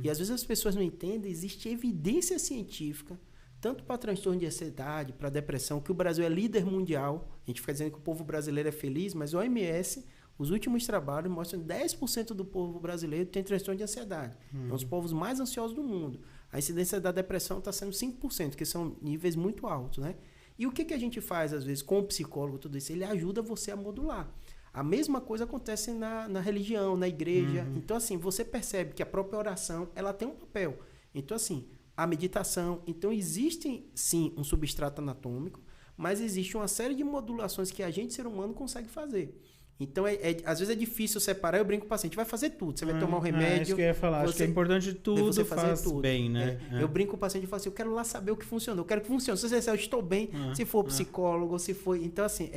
E às vezes as pessoas não entendem, existe evidência científica, tanto para transtorno de ansiedade, para depressão, que o Brasil é líder mundial. A gente fica dizendo que o povo brasileiro é feliz, mas o OMS, os últimos trabalhos mostram que 10% do povo brasileiro tem transtorno de ansiedade. É um dos povos mais ansiosos do mundo. A incidência da depressão está sendo 5%, que são níveis muito altos, né? E o que a gente faz, às vezes, com o psicólogo, tudo isso? Ele ajuda você a modular. A mesma coisa acontece na religião, na igreja. Então, assim, você percebe que a própria oração, ela tem um papel. Então, assim, a meditação. Então, existe, sim, um substrato anatômico, mas existe uma série de modulações que a gente, ser humano, consegue fazer. Então, às vezes é difícil separar. Eu brinco com o paciente, vai fazer tudo. Você vai tomar um remédio. Isso que eu ia falar. Acho que é importante tudo você fazer faz tudo. bem, né? Eu brinco com o paciente e falo assim, eu quero lá saber o que funciona. Eu quero que funcione. Se você disser, eu estou bem, se for psicólogo, se for... Então, assim,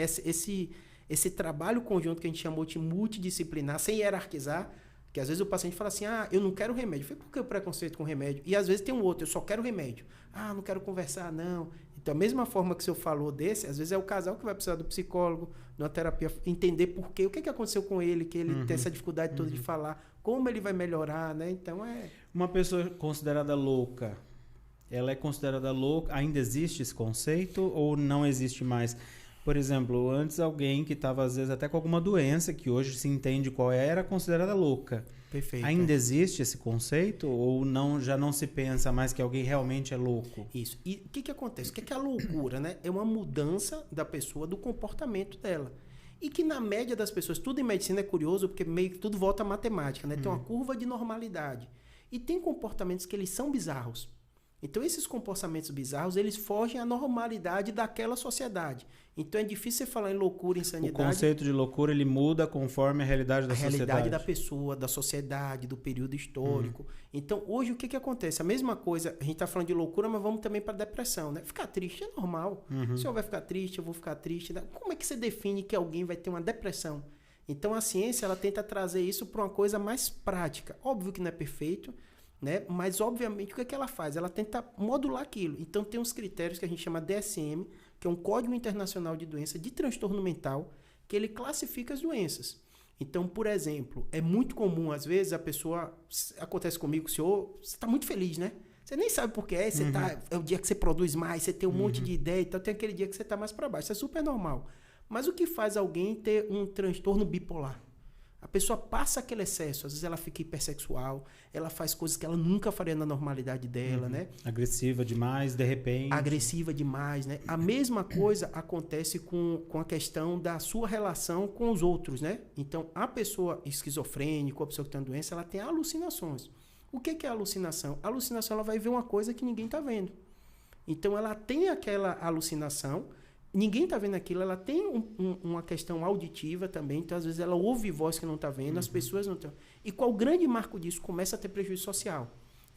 esse trabalho conjunto que a gente chamou de multidisciplinar, sem hierarquizar, que às vezes o paciente fala assim, eu não quero remédio. Eu falei, por que o preconceito com remédio? E às vezes tem um outro, eu só quero remédio. Não quero conversar, não. Então, a mesma forma que o senhor falou desse, às vezes é o casal que vai precisar do psicólogo, de uma terapia, entender por quê, o que aconteceu com ele, que ele tem essa dificuldade toda de falar, como ele vai melhorar, né? Então, Uma pessoa considerada louca, ela é considerada louca, ainda existe esse conceito ou não existe mais? Por exemplo, antes alguém que estava às vezes até com alguma doença, que hoje se entende qual era considerada louca. Perfeito. Ainda existe esse conceito ou não, já não se pensa mais que alguém realmente é louco? Isso. E o que acontece? O que é a loucura, né? É uma mudança da pessoa, do comportamento dela. E que na média das pessoas, tudo em medicina é curioso, porque meio que tudo volta à matemática, né? Tem uma curva de normalidade. E tem comportamentos que eles são bizarros. Então, esses comportamentos bizarros, eles fogem à normalidade daquela sociedade. Então, é difícil você falar em loucura, insanidade. O conceito de loucura, ele muda conforme a realidade da sociedade. A realidade da pessoa, da sociedade, do período histórico. Então, hoje, o que acontece? A mesma coisa, a gente está falando de loucura, mas vamos também para depressão, né? Ficar triste é normal. O senhor vai ficar triste, eu vou ficar triste. Como é que você define que alguém vai ter uma depressão? Então, a ciência, ela tenta trazer isso para uma coisa mais prática. Óbvio que não é perfeito, né? Mas, obviamente, o que ela faz? Ela tenta modular aquilo. Então, tem uns critérios que a gente chama DSM, que é um Código Internacional de Doença de Transtorno Mental, que ele classifica as doenças. Então, por exemplo, é muito comum, às vezes, a pessoa... Acontece comigo, senhor, você está muito feliz, né? Você nem sabe por que é. Você é o dia que você produz mais, você tem um monte de ideia, então tem aquele dia que você está mais para baixo. Isso é super normal. Mas o que faz alguém ter um transtorno bipolar? A pessoa passa aquele excesso, às vezes ela fica hipersexual, ela faz coisas que ela nunca faria na normalidade dela, né? Agressiva demais, de repente. Agressiva demais, né? A mesma coisa acontece com a questão da sua relação com os outros, né? Então, a pessoa esquizofrênica, a pessoa que tem doença, ela tem alucinações. O que é alucinação? A alucinação, ela vai ver uma coisa que ninguém está vendo. Então, ela tem aquela alucinação, ninguém está vendo aquilo, ela tem uma questão auditiva também, então às vezes ela ouve voz que não está vendo, as pessoas não estão... E qual o grande marco disso? Começa a ter prejuízo social.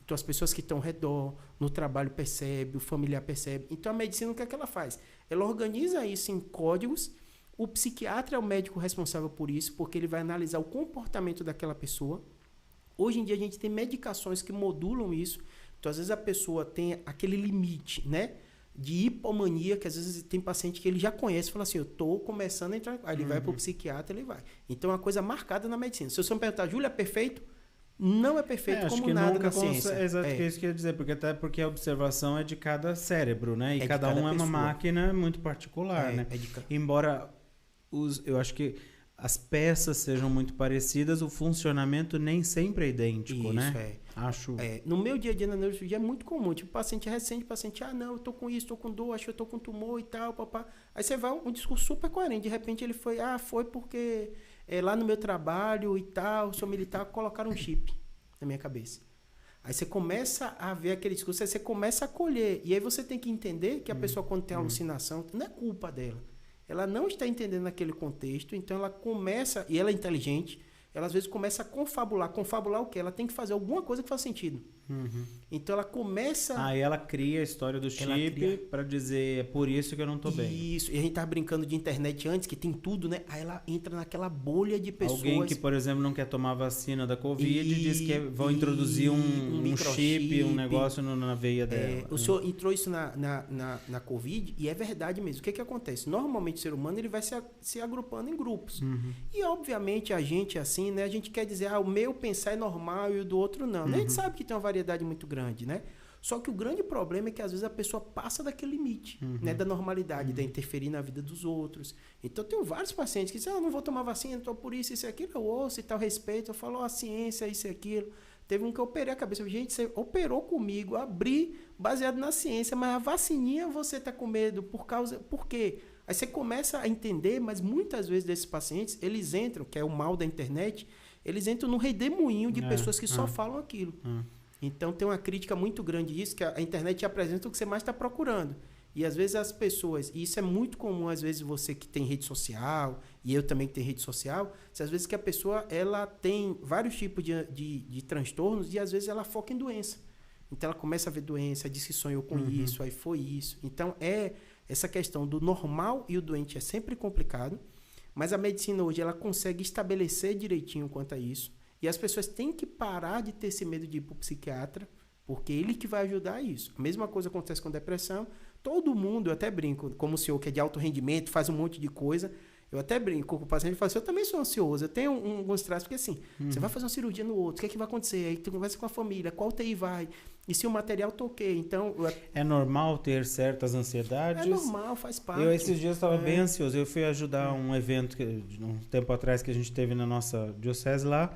Então as pessoas que estão ao redor, no trabalho percebe, o familiar percebe. Então a medicina, o que é que ela faz? Ela organiza isso em códigos, o psiquiatra é o médico responsável por isso, porque ele vai analisar o comportamento daquela pessoa. Hoje em dia a gente tem medicações que modulam isso, então às vezes a pessoa tem aquele limite, né? De hipomania, que às vezes tem paciente que ele já conhece, fala assim, eu estou começando a entrar... Aí ele vai para o psiquiatra, ele vai. Então é uma coisa marcada na medicina. Se você me perguntar, Júlio, é perfeito? Não é perfeito como nada na ciência. Exato, que é isso que eu ia dizer, porque até porque a observação é de cada cérebro, né? E cada um é uma máquina muito particular, né? Embora eu acho que as peças sejam muito parecidas, o funcionamento nem sempre é idêntico, isso, né? Acho. No meu dia a dia na neurocirurgia é muito comum. Tipo, paciente recente, paciente, não, eu tô com isso, tô com dor, acho que eu tô com tumor e tal, papá. Aí você vai, um discurso super coerente. De repente ele foi, foi porque lá no meu trabalho e tal, sou militar, colocaram um chip na minha cabeça. Aí você começa a ver aquele discurso, aí você começa a colher. E aí você tem que entender que a pessoa, quando tem alucinação, não é culpa dela. Ela não está entendendo aquele contexto, então ela começa, e ela é inteligente, ela às vezes começa a confabular. Confabular o quê? Ela tem que fazer alguma coisa que faça sentido. Então ela começa... Aí ela cria a história do chip para dizer, é por isso que eu não tô bem. Isso, e a gente tava brincando de internet antes, que tem tudo, né? Aí ela entra naquela bolha de pessoas... Alguém que, por exemplo, não quer tomar vacina da Covid diz que vão introduzir um chip, um negócio na veia dela. O senhor entrou isso na Covid e é verdade mesmo. O que acontece? Normalmente o ser humano ele vai se agrupando em grupos. E obviamente a gente assim assim, né? A gente quer dizer, o meu pensar é normal e o do outro não. A gente sabe que tem uma variedade muito grande, né? Só que o grande problema é que às vezes a pessoa passa daquele limite, né? Da normalidade, da interferir na vida dos outros. Então, eu tenho vários pacientes que dizem, não vou tomar vacina, estou por isso e aquilo. Eu ouço e tal, respeito, eu falo, a ciência, isso e aquilo. Teve um que eu operei a cabeça. Gente, você operou comigo, abri baseado na ciência, mas a vacininha você tá com medo por quê? Aí você começa a entender, mas muitas vezes desses pacientes, eles entram, que é o mal da internet, eles entram num redemoinho de pessoas que só falam aquilo. Então tem uma crítica muito grande disso, que a internet te apresenta o que você mais está procurando. E às vezes as pessoas, e isso é muito comum, às vezes você que tem rede social, e eu também que tenho rede social, às vezes que a pessoa ela tem vários tipos de transtornos e às vezes ela foca em doença. Então ela começa a ver doença, diz que sonhou com isso, aí foi isso. Então essa questão do normal e o doente é sempre complicado, mas a medicina hoje ela consegue estabelecer direitinho quanto a isso. E as pessoas têm que parar de ter esse medo de ir para o psiquiatra, porque ele que vai ajudar isso. A mesma coisa acontece com depressão. Todo mundo, eu até brinco, como o senhor que é de alto rendimento, faz um monte de coisa, eu até brinco com o paciente e falo assim, eu também sou ansioso, eu tenho alguns traços, porque assim, você vai fazer uma cirurgia no outro, o que é que vai acontecer? Aí tu conversa com a família, qual UTI vai? E se o material toquei? Então... É normal ter certas ansiedades? É normal, faz parte. Eu esses dias estava bem ansioso, eu fui ajudar um evento, um tempo atrás, que a gente teve na nossa diocese lá,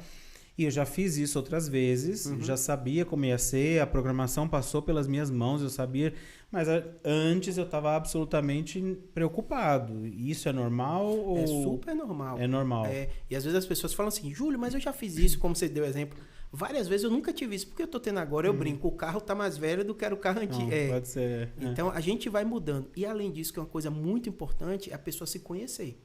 e eu já fiz isso outras vezes, já sabia como ia ser, a programação passou pelas minhas mãos, eu sabia, mas antes eu estava absolutamente preocupado. Isso é normal? Ou... É super normal. É normal. E às vezes as pessoas falam assim, Júlio, mas eu já fiz isso, como você deu exemplo. Várias vezes eu nunca tive isso, porque eu estou tendo agora, eu brinco, o carro está mais velho do que era o carro antigo. Pode ser. Então a gente vai mudando. E além disso, que é uma coisa muito importante, é a pessoa se conhecer.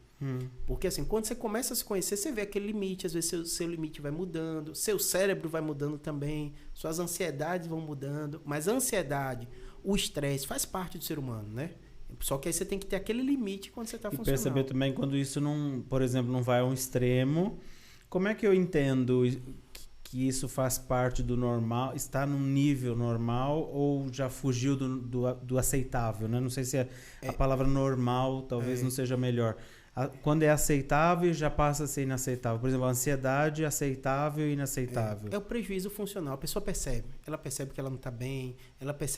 Porque assim, quando você começa a se conhecer, você vê aquele limite, às vezes seu limite vai mudando, seu cérebro vai mudando também, suas ansiedades vão mudando, mas a ansiedade, o estresse faz parte do ser humano, né? Só que aí você tem que ter aquele limite quando você está funcionando. E perceber também quando isso não, por exemplo, não vai a um extremo, como é que eu entendo que isso faz parte do normal, está num nível normal ou já fugiu do aceitável, né? Não sei se a palavra normal talvez não seja melhor. Quando é aceitável, já passa a ser inaceitável. Por exemplo, a ansiedade, aceitável e inaceitável. É o prejuízo funcional. A pessoa percebe. Ela percebe que ela não está bem, ela percebe